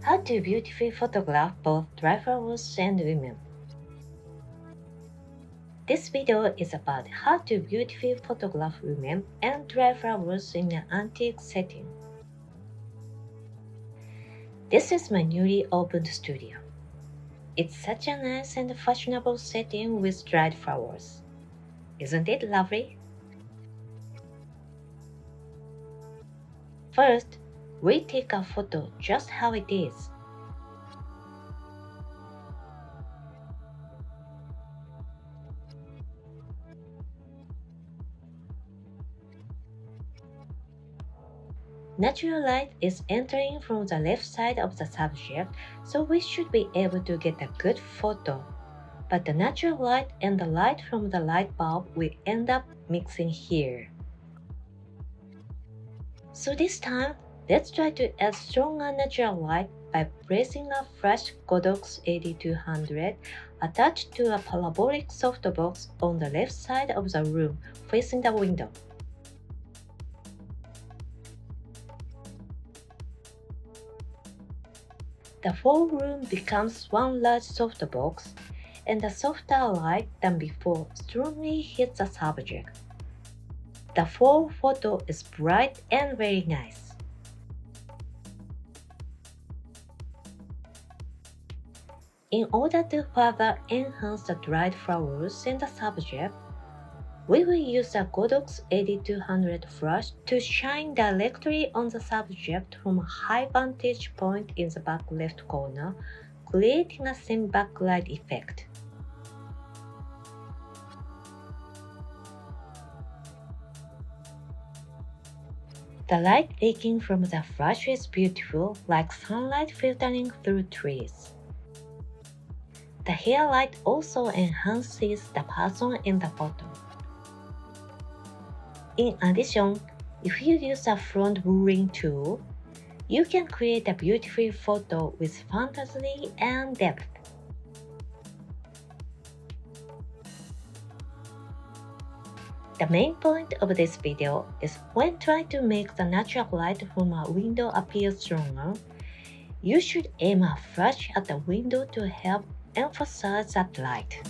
How to beautifully photograph both dry flowers and women. This video is about how to beautifully photograph women and dry flowers in an antique setting. This is my newly opened studio. It's such a nice and fashionable setting with dried flowers. Isn't it lovely? First, we take a photo just how it is. Natural light is entering from the left side of the subject, so we should be able to get a good photo. But the natural light and the light from the light bulb will end up mixing here. So this time, let's try to add stronger natural light by placing a flash Godox 8200 attached to a parabolic softbox on the left side of the room facing the window. The whole room becomes one large softbox, and the softer light than before strongly hits the subject. The full photo is bright and very nice. In order to further enhance the dried flowers and the subject, we will use a Godox 8200 flash to shine directly on the subject from a high vantage point in the back left corner, creating a semi-backlight effect. The light leaking from the flash is beautiful, like sunlight filtering through trees. The hair light also enhances the person in the photo. In addition, if you use a front blurring tool, you can create a beautiful photo with fantasy and depth. The main point of this video is when trying to make the natural light from a window appear stronger, you should aim a flash at the window to help emphasize that light.